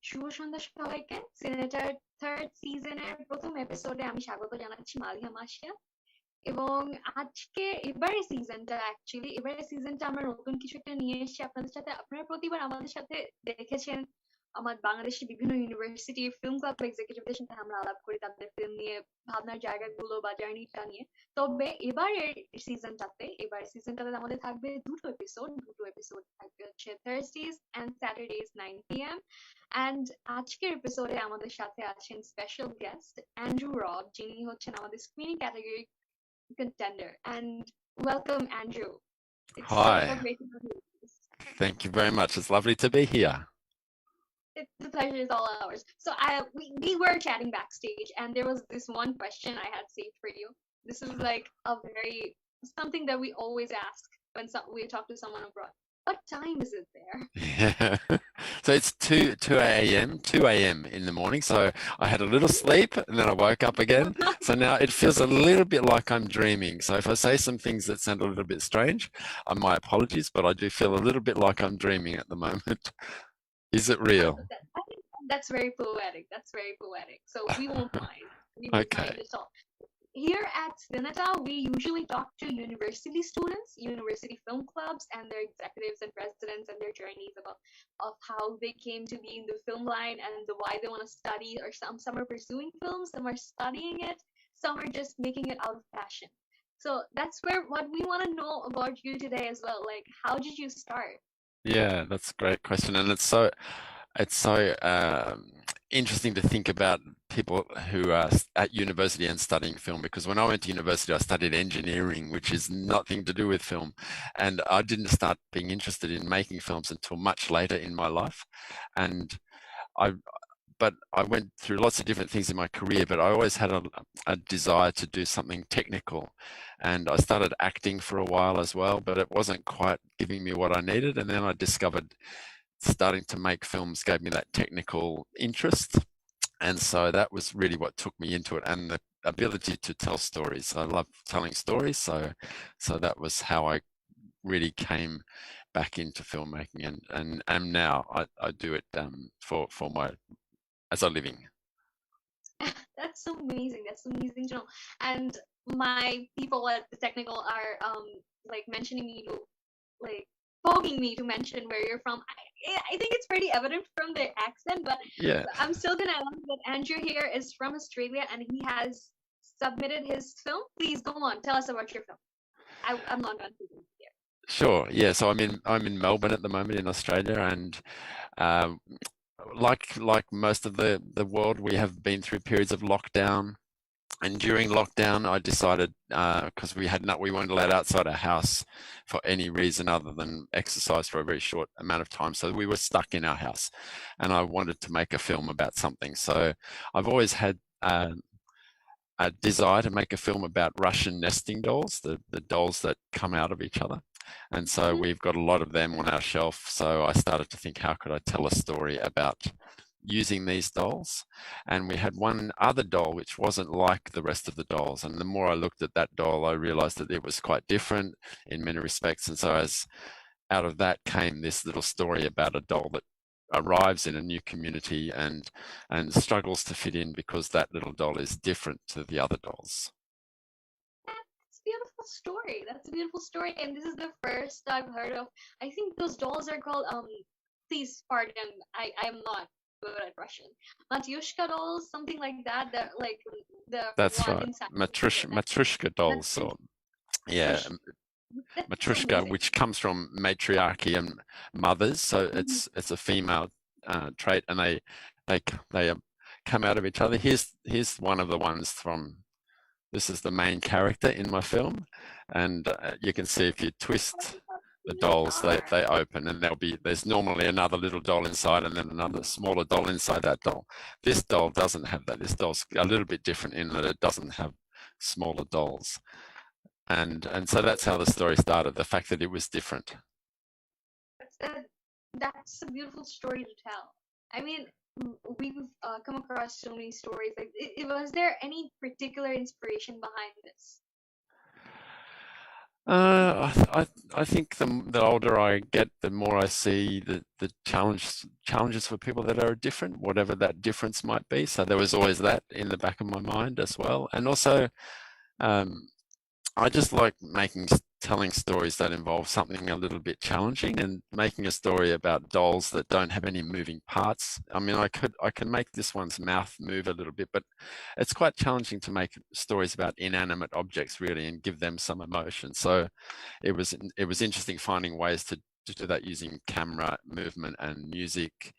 শুভ সন্ধ্যা সবাইকে। Senator third সিজনের প্রথম এপিসোডে আমি স্বাগত জানাচ্ছি মালিহা মাসিয়া। এবং আজকে এবারের সিজনটা আমরা নতুন কিছু একটা নিয়ে এসেছি আপনাদের সাথে। আপনারা প্রতিবার আমাদের সাথে দেখেছেন আমার বাংলাদেশি বিভিন্ন ইউনিভার্সিটি ফিল্ম ক্লাব এক্সিকিউটিভদের সাথে আমরা আলাপ করি তাদের ফিল্ম নিয়ে, ভাবনার জায়গাগুলো বা জার্নিটা নিয়ে। তবে এবারের সিজনটাতে আমাদের থাকবে দুটো এপিসোড থাকবে হচ্ছে থার্সডেজ এন্ড স্যাটারডেজ 9 p.m. অ্যান্ড আজকের এপিসোডে আমাদের সাথে আছেন স্পেশাল গেস্ট অ্যান্ড্রু রব, যিনি হচ্ছেন আমাদের screening category contender. And welcome, Andrew. It's so Hi, great to have you. thank you very much. It's lovely to be here. The pleasure is all ours. So we were chatting backstage, and there was this one question I had saved for you. This is like something that we always ask when we talk to someone abroad. What time is it there? Yeah. So it's 2 a.m. in the morning. So I had a little sleep and then I woke up again. So now it feels a little bit like I'm dreaming. So if I say some things that sound a little bit strange, my apologies, but I do feel a little bit like I'm dreaming at the moment. Is it real? I think that's very poetic. That's very poetic. So we won't mind. We won't Okay. mind at all. Here at Cine'Ta, we usually talk to university students, university film clubs, and their executives and presidents and their journeys of how they came to be in the film line and why they want to study. Or some are pursuing films, some are studying it, some are just making it out of passion. So that's what we want to know about you today as well. Like, how did you start? Yeah, that's a great question, and it's so interesting to think about people who are at university and studying film, because when I went to university, I studied engineering, which is nothing to do with film, and I didn't start being interested in making films until much later in my life, and I. But I went through lots of different things in my career, but I always had a desire to do something technical. And I started acting for a while as well, but it wasn't quite giving me what I needed. And then I discovered starting to make films gave me that technical interest. And so that was really what took me into it, and the ability to tell stories. I love telling stories. So that was how I really came back into filmmaking, and now I do it for my as a living. That's so amazing. That's amazing to know. And my people at the technical are like mentioning me to like poking me to mention where you're from. I think it's pretty evident from their accent, but Yeah, I'm still gonna announce that Andrew here is from Australia and he has submitted his film. Please go on, tell us about your film. I'm not gonna do this here. sure. Yeah, so I'm in Melbourne at the moment in Australia, and um, like most of the world, we have been through periods of lockdown. And during lockdown, I decided because we weren't allowed outside our house for any reason other than exercise for a very short amount of time. So we were stuck in our house, and I wanted to make a film about something. So I've always had a desire to make a film about Russian nesting dolls, the dolls that come out of each other. And so we've got a lot of them on our shelf. So I started to think, how could I tell a story about using these dolls? And we had one other doll which wasn't like the rest of the dolls. And the more I looked at that doll, I realized that it was quite different in many respects. And so as out of that came this little story about a doll that arrives in a new community and struggles to fit in because that little doll is different to the other dolls. That's a beautiful story. That's a beautiful story, and this is the first I've heard of. I think those dolls are called Please pardon, I'm not good at Russian. Matyushka dolls, something like that. Like the That's one right. inside. Matryoshka dolls, or yeah, That's Matryoshka, amazing. which comes from matriarchy and mothers. So Mhm. it's a female trait, and they come out of each other. Here's one of the ones from. This is the main character in my film, and you can see if you twist the dolls, they open, and there's normally another little doll inside, and then another smaller doll inside that doll. This doll doesn't have that. This doll's a little bit different in that it doesn't have smaller dolls, and so that's how the story started. The fact that it was different. That's a beautiful story to tell. I mean, we've come across so many stories. Like, was there any particular inspiration behind this? I think the older I get, the more I see the challenges for people that are different, whatever that difference might be. So there was always that in the back of my mind as well, and also um, I just like telling stories that involve something a little bit challenging, and making a story about dolls that don't have any moving parts. I mean, I can make this one's mouth move a little bit, but it's quite challenging to make stories about inanimate objects really and give them some emotion. So it was interesting finding ways to do that using camera movement and music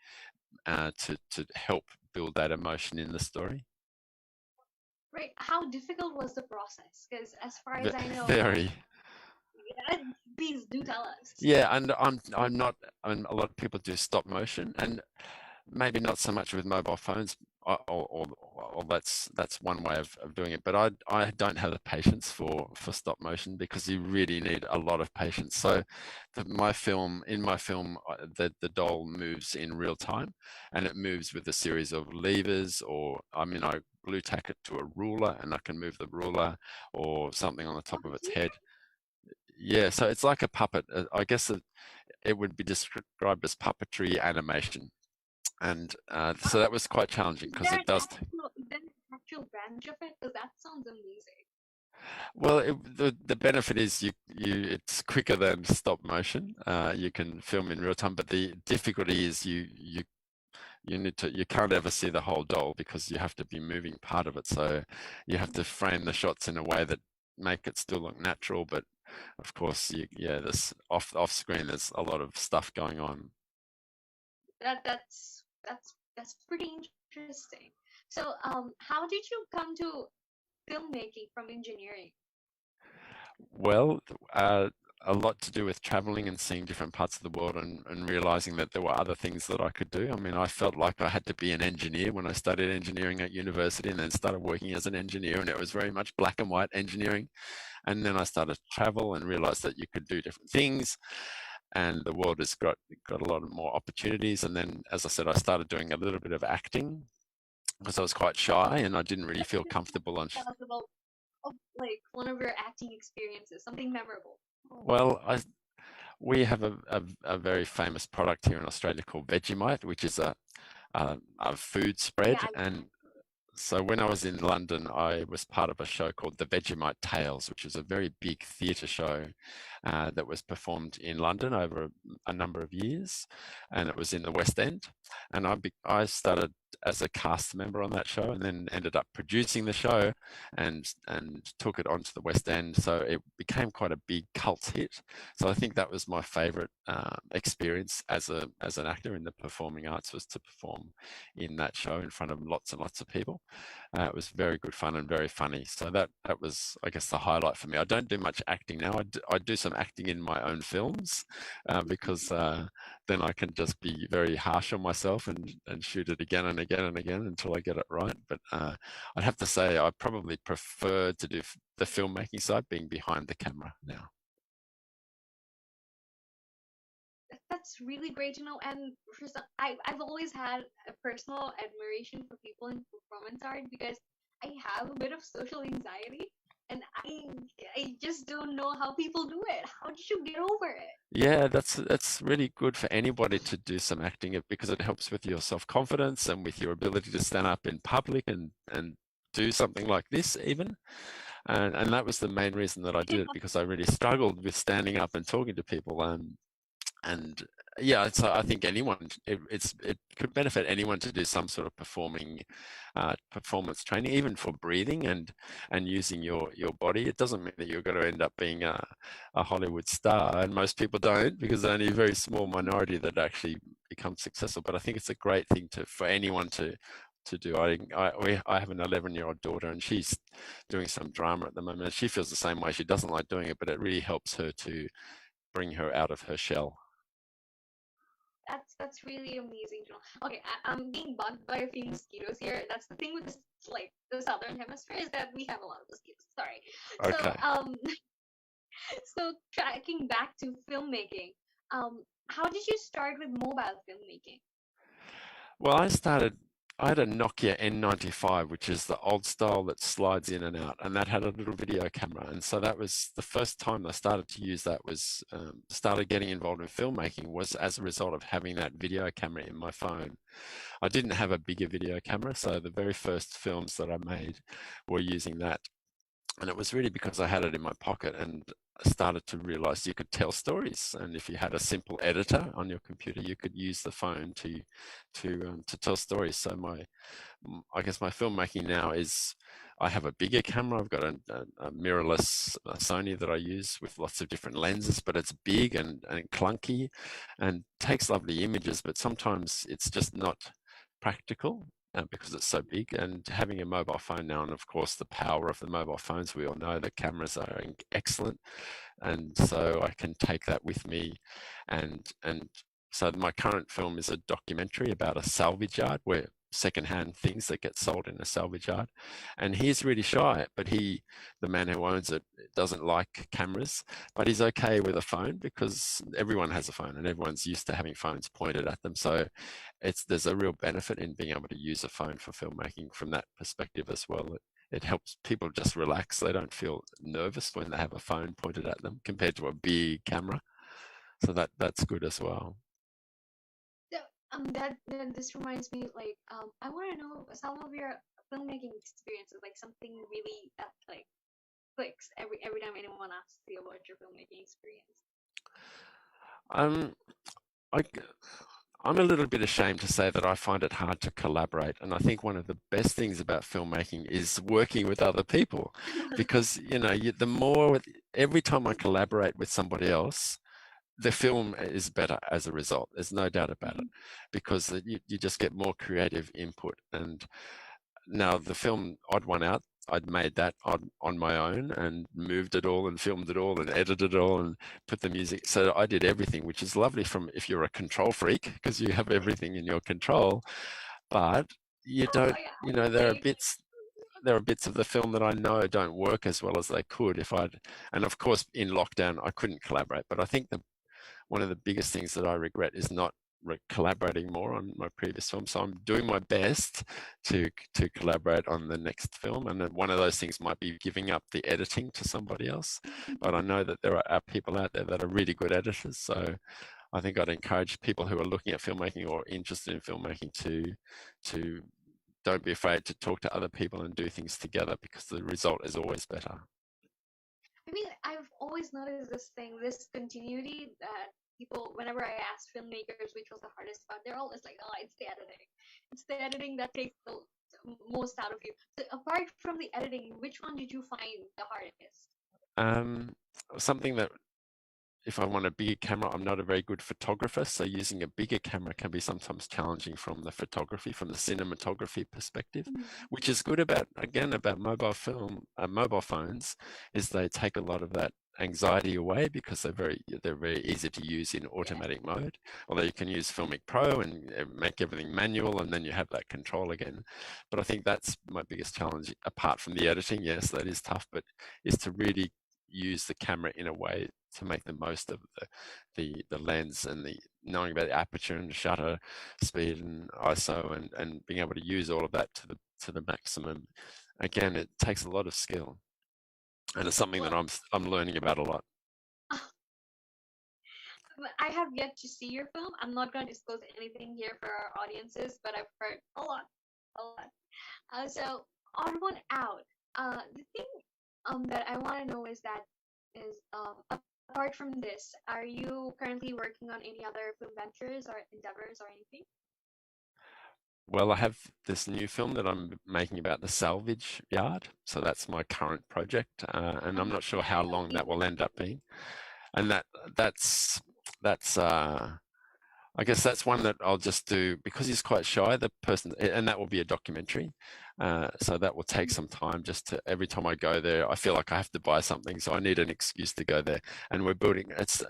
to help build that emotion in the story. Right? How difficult was the process? Because as far as I know, Very. yeah, please do tell us. Yeah, and I'm not. I mean, a lot of people do stop motion, and maybe not so much with mobile phones, or that's one way of doing it. But I don't have the patience for stop motion because you really need a lot of patience. So, in my film, the doll moves in real time, and it moves with a series of levers, or I mean, I glue tack it to a ruler, and I can move the ruler or something on the top of its head. Yeah, so it's like a puppet. I guess it would be described as puppetry animation. And so that was quite challenging because it does. Is there an actual branch of it? Because that sounds amazing. Well, the benefit is it's quicker than stop motion. You can film in real time, but the difficulty is you can't ever see the whole doll because you have to be moving part of it. So you have to frame the shots in a way that make it still look natural, but of course, yeah, this off screen, there's a lot of stuff going on. That's pretty interesting. So, how did you come to filmmaking from engineering? Well, a lot to do with traveling and seeing different parts of the world, and realizing that there were other things that I could do. I mean, I felt like I had to be an engineer when I studied engineering at university and then started working as an engineer, and it was very much black and white engineering. And then I started to travel and realized that you could do different things, and the world has got a lot of more opportunities. And then, as I said, I started doing a little bit of acting because I was quite shy and I didn't really feel comfortable on. Tell us about like one of your acting experiences, something memorable. Well, we have a very famous product here in Australia called Vegemite, which is a food Yeah, spread. And so when I was in London, I was part of a show called the Vegemite Tales, which is a very big theatre show that was performed in London over a number of years, and it was in the West End. And I started as a cast member on that show, and then ended up producing the show, and took it onto the West End. So it became quite a big cult hit. So I think that was my favourite experience as an actor in the performing arts, was to perform in that show in front of lots and lots of people. It was very good fun and very funny. So that was, I guess, the highlight for me. I don't do much acting now. I do some acting in my own films because then I can just be very harsh on myself and shoot it again and again and again until I get it right. But I'd have to say I probably prefer to do the filmmaking side, being behind the camera now. that's really great to know. And I've always had a personal admiration for people in performance art because I have a bit of social anxiety, and I just don't know how people do it. How did you get over it? Yeah, that's really good for anybody to do some acting because it helps with your self-confidence and with your ability to stand up in public and do something like this even. And that was the main reason that I did it, because I really struggled with standing up and talking to people. And yeah, so I think it could benefit anyone to do some sort of performance training, even for breathing and using your body. It doesn't mean that you're going to end up being a Hollywood star, and most people don't, because only a very small minority that actually become successful. But I think it's a great thing for anyone to do. I have an 11-year-old daughter, and she's doing some drama at the moment. She feels the same way. She doesn't like doing it, but it really helps her to bring her out of her shell. That's really amazing to know. Okay, I'm being bugged by a few mosquitoes here. That's the thing with this, like the southern hemisphere, is that we have a lot of mosquitoes. Sorry. So Okay. so tracking back to filmmaking, how did you start with mobile filmmaking? Well, I started I had a Nokia N95, which is the old style that slides in and out, and that had a little video camera. And so that was the first time I started to use that, was started getting involved in filmmaking, was as a result of having that video camera in my phone. I didn't have a bigger video camera, so the very first films that I made were using that. And it was really because I had it in my pocket and I started to realize you could tell stories. And if you had a simple editor on your computer, you could use the phone to tell stories. So I guess my filmmaking now is, I have a bigger camera. I've got a mirrorless Sony that I use with lots of different lenses, but it's big and clunky and takes lovely images, but sometimes it's just not practical because it's so big. And having a mobile phone now, and of course the power of the mobile phones, we all know the cameras are excellent, and so I can take that with me. And so my current film is a documentary about a salvage yard, where secondhand things that get sold in a salvage yard. And he's really shy, but the man who owns it, doesn't like cameras, but he's okay with a phone because everyone has a phone and everyone's used to having phones pointed at them. So there's a real benefit in being able to use a phone for filmmaking from that perspective as well. It helps people just relax. They don't feel nervous when they have a phone pointed at them compared to a big camera. So that's good as well. So, this reminds me, like, I want to know some of your filmmaking experiences, like something really that like clicks every time anyone asks you about your filmmaking experience. Um, I, I'm a little bit ashamed to say that I find it hard to collaborate. And I think one of the best things about filmmaking is working with other people, because, every time I collaborate with somebody else, the film is better as a result. There's no doubt about it, because you just get more creative input. And now the film Odd One Out, I'd made that on my own and moved it all and filmed it all and edited it all and put the music. So I did everything, which is lovely from if you're a control freak, because you have everything in your control. But you don't, there are bits of the film that I know don't work as well as they could and of course in lockdown I couldn't collaborate. But I think one of the biggest things that I regret is not collaborating more on my previous film. So I'm doing my best to collaborate on the next film, and one of those things might be giving up the editing to somebody else. But I know that there are people out there that are really good editors, so I think I'd encourage people who are looking at filmmaking or interested in filmmaking to don't be afraid to talk to other people and do things together, because the result is always better. I mean, I've always noticed this continuity that people, whenever I ask filmmakers which was the hardest part, they're always like, oh, it's the editing. It's the editing that takes the most out of you. So apart from the editing, which one did you find the hardest? Something that, if I want a bigger camera, I'm not a very good photographer, so using a bigger camera can be sometimes challenging from the cinematography perspective. Which is good about mobile phones, is they take a lot of that anxiety away, because they're very easy to use in automatic mode. Although you can use Filmic Pro and make everything manual, and then you have that control again. But I think that's my biggest challenge, apart from the editing. Yes, that is tough, but is to really use the camera in a way to make the most of the lens, and knowing about the aperture and shutter speed and ISO, and being able to use all of that to the maximum. Again, it takes a lot of skill, and it's something that I'm learning about a lot. I have yet to see your film. I'm not going to disclose anything here for our audiences, but I've heard a lot. So Odd One Out. The thing that I want to know is apart from this, are you currently working on any other film ventures or endeavors or anything? Well, I have this new film that I'm making about the salvage yard. So that's my current project, and I'm not sure how long that will end up being. And that's I guess that's one that I'll just do because he's quite shy, the person, and that will be a documentary. So that will take some time. Every time I go there, I feel like I have to buy something, so I need an excuse to go there. And we're building. It's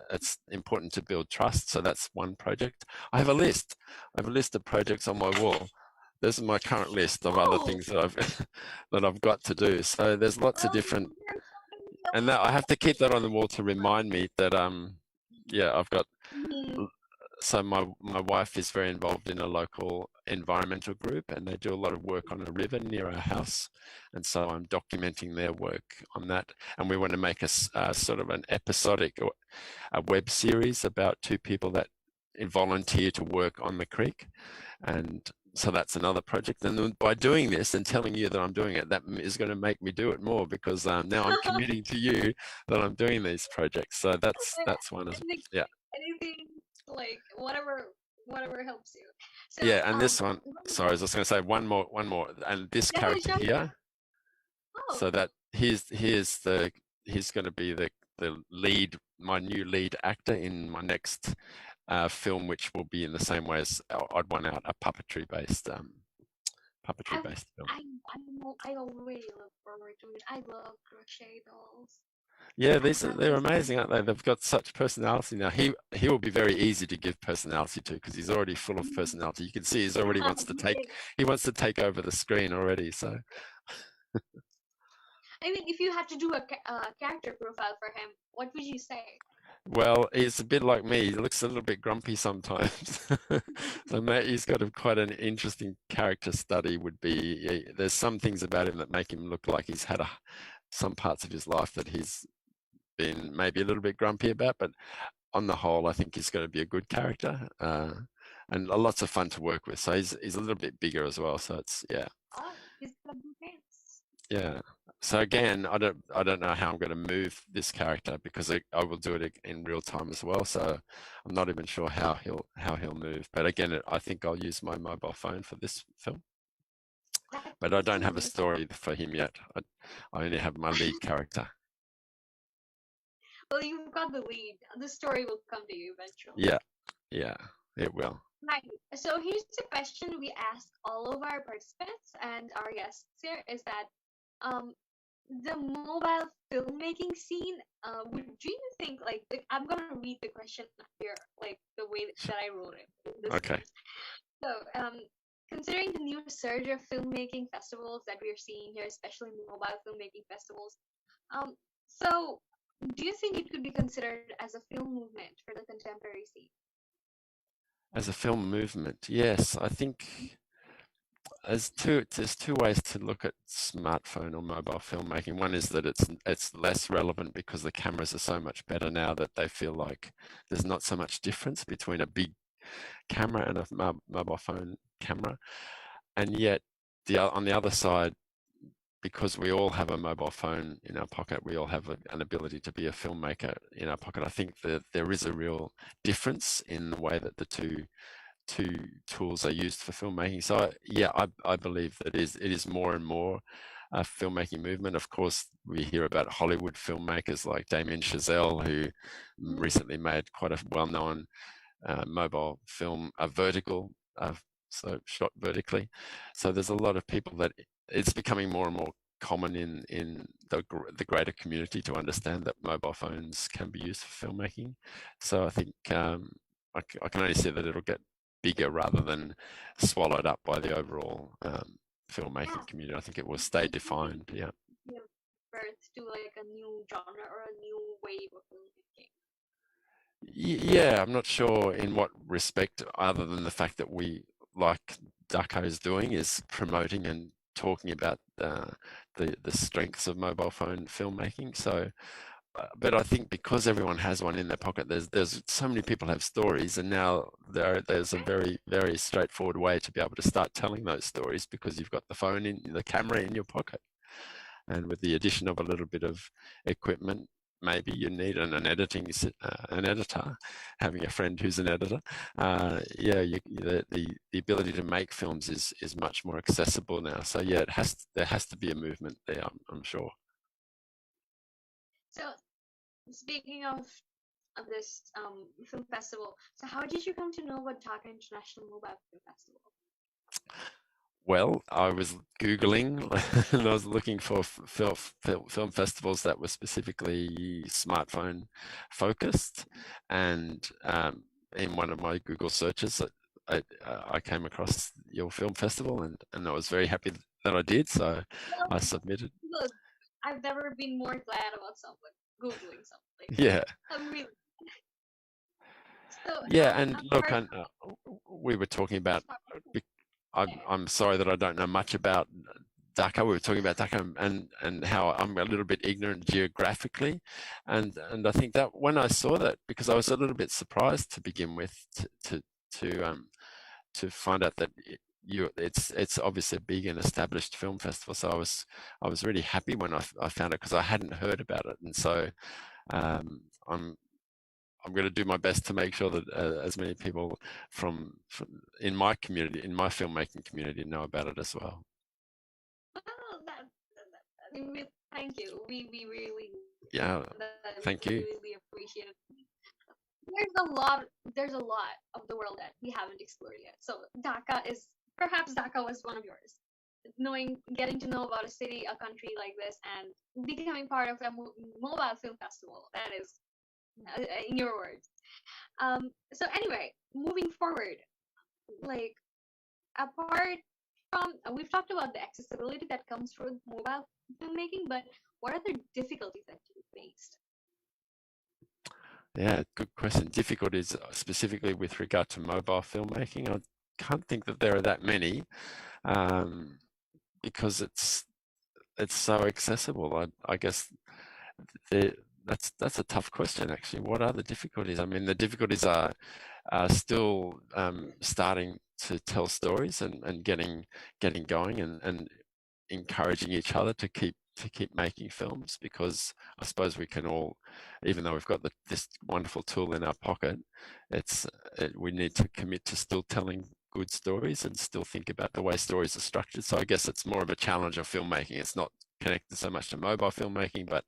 important to build trust. So that's one project. I have a list. Of projects on my wall. This is my current list of other things that I've got to do. So there's lots of different, and that I have to keep that on the wall to remind me that I've got so my wife is very involved in a local environmental group, and they do a lot of work on a river near our house, and so I'm documenting their work on that. And we want to make a sort of an episodic or a web series about two people that volunteer to work on the creek, and so that's another project. And by doing this and telling you that I'm doing it, that is going to make me do it more, because now I'm committing to you that I'm doing these projects. So that's one of, yeah. Anything, like whatever helps you. So Yeah, and this one, sorry, I was just going to say one more, and this yeah, character sure. here, Oh, so that he's going to be the lead, my new lead actor in my next film, which will be in the same way as I'd want out, a puppetry based film. I always look forward to it. I love crochet dolls. Yeah, they're amazing, aren't they? They've got such personality now. He will be very easy to give personality to, because he's already full of personality. You can see he's already wants to take over the screen already. So I mean, if you had to do a character profile for him, what would you say? well, he's a bit like me. He looks a little bit grumpy sometimes. So he's got quite an interesting character study. Would be, there's some things about him that make him look like he's had some parts of his life that he's been maybe a little bit grumpy about, but on the whole, I think he's going to be a good character, and lots of fun to work with. So he's a little bit bigger as well. So it's, yeah. Oh, he's got blue pants. Yeah. So again, I don't know how I'm going to move this character, because I will do it in real time as well. So I'm not even sure how he'll move. But again, I think I'll use my mobile phone for this film. But I don't have a story for him yet. I only have my lead character. Well, you've got the lead. The story will come to you eventually. Yeah, it will. Right. So here's the question we ask all of our participants and our guests here: is that the mobile filmmaking scene, do you think, like, I'm gonna read the question here, like the way that I wrote it. Okay. So, considering the new surge of filmmaking festivals that we're seeing here, especially mobile filmmaking festivals, so do you think it could be considered as a film movement for the contemporary scene? As a film movement, yes. I think there's two ways to look at smartphone or mobile filmmaking. One is that it's less relevant because the cameras are so much better now that they feel like there's not so much difference between a big camera and a mobile phone camera. And yet, on the other side, because we all have a mobile phone in our pocket, we all have an ability to be a filmmaker in our pocket. I think that there is a real difference in the way that the two tools are used for filmmaking. So yeah, I believe that it is more and more a filmmaking movement. Of course, we hear about Hollywood filmmakers like Damien Chazelle, who recently made quite a well-known mobile film, a vertical, so shot vertically. So there's a lot of people that it's becoming more and more common in the greater community to understand that mobile phones can be used for filmmaking. So I think I can only say that it'll get bigger rather than swallowed up by the overall filmmaking community. I think it will stay defined. Yeah. Birth to like a new genre or a new wave of filmmaking. Yeah, I'm not sure in what respect, other than the fact that we, like Ducko is doing, is promoting and talking about the strengths of mobile phone filmmaking. So, but I think because everyone has one in their pocket, there's so many people have stories, and now there's a very, very straightforward way to be able to start telling those stories, because you've got the camera in your pocket, and with the addition of a little bit of equipment. Maybe you need an editor. Having a friend who's an editor, the ability to make films is much more accessible now. So yeah, there has to be a movement there. I'm sure. So, speaking of this film festival, so how did you come to know about Dhaka International Mobile Film Festival? Well, I was Googling and I was looking for film festivals that were specifically smartphone focused. And in one of my Google searches, I came across your film festival, and I was very happy that I did. So I submitted. Look, I've never been more glad about someone Googling something. Yeah. I'm really... So Yeah, and look, apart we were talking about. from bec- I'm sorry that I don't know much about Dhaka. We were talking about Dhaka and how I'm a little bit ignorant geographically, and I think that when I saw that, because I was a little bit surprised to begin with to find out that it's obviously a big and established film festival. So I was really happy when I found it because I hadn't heard about it, and so um, I'm going to do my best to make sure that as many people from in my community, in my filmmaking community, know about it as well. well, thank you. We really Yeah, thank we you. really appreciate it. There's a lot of the world that we haven't explored yet. So Dhaka was one of yours. Getting to know about a city, a country like this, and becoming part of a mobile film festival. That is, in your words. So anyway, moving forward, like apart from we've talked about the accessibility that comes through mobile filmmaking, but what are the difficulties that you faced? Yeah, good question. Difficulties specifically with regard to mobile filmmaking. I can't think that there are that many um, because it's so accessible. I guess the, that's a tough question actually. What are the difficulties? I mean, the difficulties are still starting to tell stories and getting going and encouraging each other to keep making films, because I suppose we can all, even though we've got this wonderful tool in our pocket, we need to commit to still telling good stories and still think about the way stories are structured. So I guess it's more of a challenge of filmmaking. It's not connected so much to mobile filmmaking, but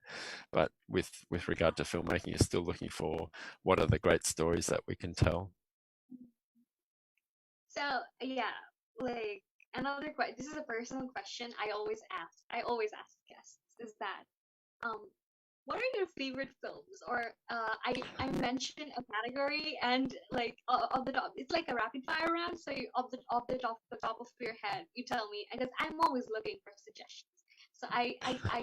with regard to filmmaking, it's still looking for what are the great stories that we can tell. So yeah, like another question. This is a personal question I always ask. I always ask guests is that um, what are your favorite films? Or I mention a category and like off the top, it's like a rapid fire round. So the top of your head, you tell me, because I'm always looking for suggestions. So I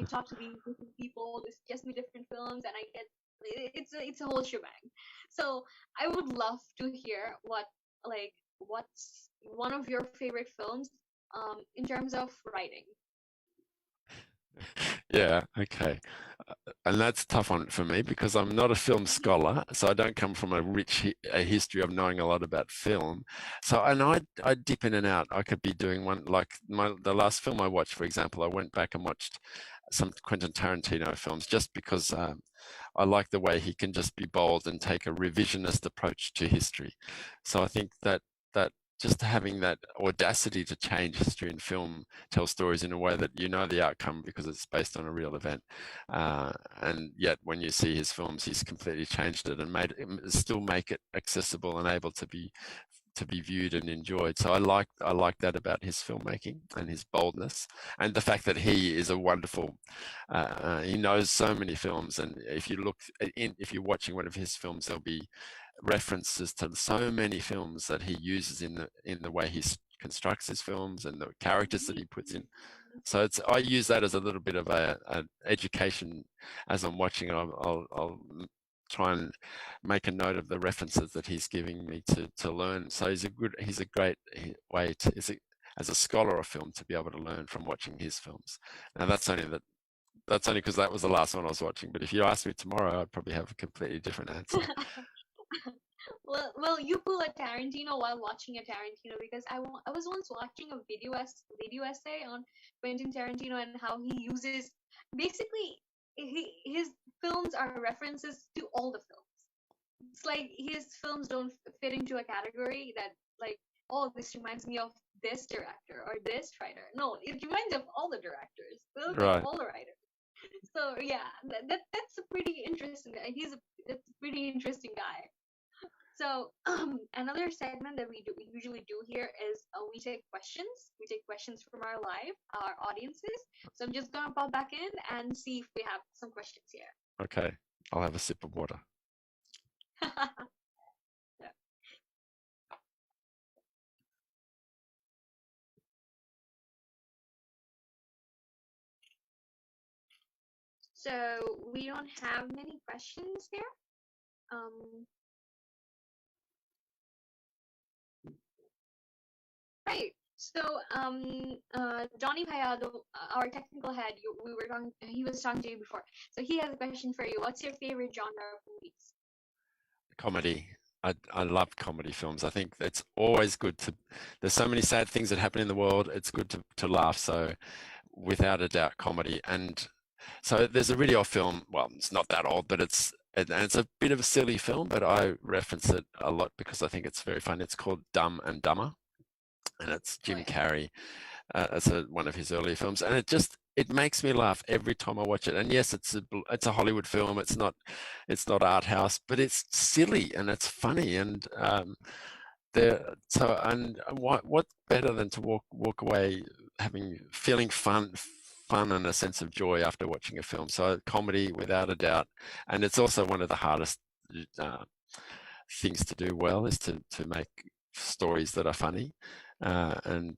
talk to these different people, they suggest me different films, and I get it's a whole shebang. So I would love to hear what's one of your favorite films in terms of writing. Yeah, okay. And that's a tough one for me because I'm not a film scholar, so I don't come from a rich a history of knowing a lot about film. So, and I dip in and out. I could be doing one like the last film I watched, for example. I went back and watched some Quentin Tarantino films just because I like the way he can just be bold and take a revisionist approach to history. So I think that just having that audacity to change history in film, tell stories in a way that you know the outcome because it's based on a real event, and yet when you see his films, he's completely changed it and made it, still make it accessible and able to be viewed and enjoyed. So I like that about his filmmaking and his boldness, and the fact that he is a wonderful. He knows so many films, and if you're watching one of his films, there'll be references to so many films that he uses in the way he constructs his films and the characters that he puts in. So I use that as a little bit of a education as I'm watching. I'll try and make a note of the references that he's giving me to learn. So he's a great way as a scholar of film to be able to learn from watching his films. Now that's only because that was the last one I was watching. But if you ask me tomorrow, I'd probably have a completely different answer. Well, you pull a Tarantino while watching a Tarantino because I was once watching a video essay on Quentin Tarantino and how he uses basically his films are references to all the films. It's like his films don't fit into a category that like, oh, this reminds me of this director or this writer. No, it reminds of all the directors, Right. all the writers. So yeah, that's a pretty interesting guy. That's a pretty interesting guy. So another segment that we usually do here is we take questions. We take questions from our audiences. So I'm just gonna pop back in and see if we have some questions here. Okay. I'll have a sip of water. Yeah. So we don't have many questions here. Um, So, Johnny Bhaiya, our technical head, we were talking. He was talking to you before, so he has a question for you. What's your favorite genre of movies? Comedy. I love comedy films. I think it's always good to. There's so many sad things that happen in the world. It's good to laugh. So, without a doubt, comedy. And so there's a really old film. Well, it's not that old, but and it's a bit of a silly film, but I reference it a lot because I think it's very fun. It's called Dumb and Dumber, and it's Oh Jim yeah. Carrey. It's one of his earlier films, and it makes me laugh every time I watch it. And yes, it's a Hollywood film. It's not art house, but it's silly and it's funny. And what better than to walk away feeling fun and a sense of joy after watching a film. So comedy, without a doubt, and it's also one of the hardest uh, things to do well is to make stories that are funny, and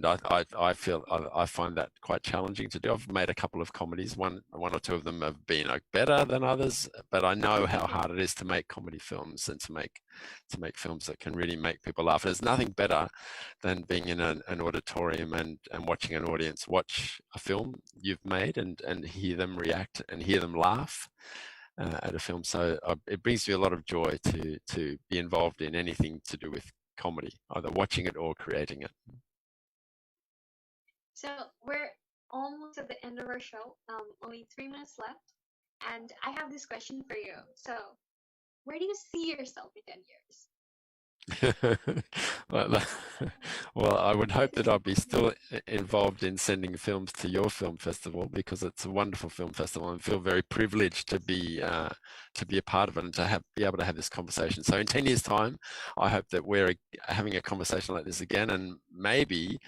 I feel I find that quite challenging to do. I've made a couple of comedies. One or two of them have been better than others, but I know how hard it is to make comedy films and to make films that can really make people laugh. There's nothing better than being in an auditorium and watching an audience watch a film you've made and hear them react and hear them laugh at a film. So it brings me a lot of joy to be involved in anything to do with comedy, either watching it or creating it. So we're almost at the end of our show. Only 3 minutes left, and I have this question for you. So, where do you see yourself in 10 years? Well, I would hope that I'll be still involved in sending films to your film festival because it's a wonderful film festival and feel very privileged to be a part of it and to be able to have this conversation. So in 10 years' time, I hope that we're having a conversation like this again, and maybe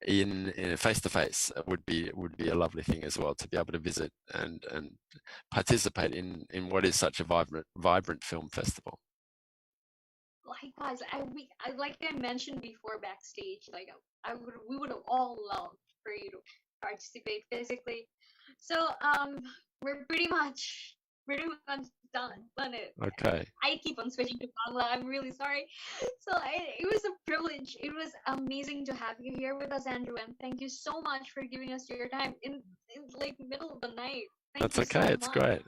in face to face would be a lovely thing as well, to be able to visit and participate in what is such a vibrant film festival. Likewise, like I mentioned before backstage, like we would have all loved for you to participate physically. So we're pretty much done it. Okay. I keep on switching to Bangla. I'm really sorry. So it was a privilege. It was amazing to have you here with us, Andrew, and thank you so much for giving us your time in like middle of the night. That's okay. It's great.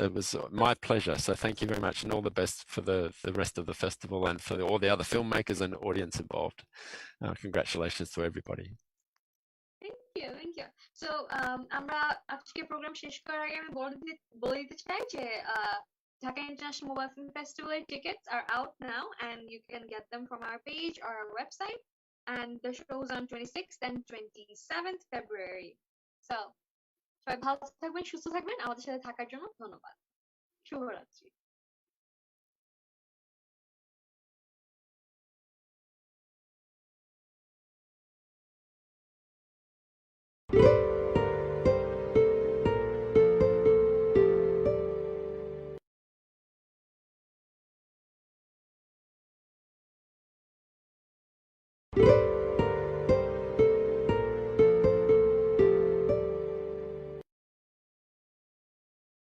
It was my pleasure. So thank you very much, and all the best for the rest of the festival and for all the other filmmakers and audience involved. Congratulations to everybody. Thank you. So আমরা আজকে programme শেষ করার আগে আমি বলে দিতে চাই যে Dhaka International Mobile Film Festival tickets are out now, and you can get them from our page or our website. And the show is on 26th and 27th February. So সবাই ভালো থাকবেন, সুস্থ থাকবেন, আমাদের সাথে থাকার জন্য ধন্যবাদ। শুভরাত্রি।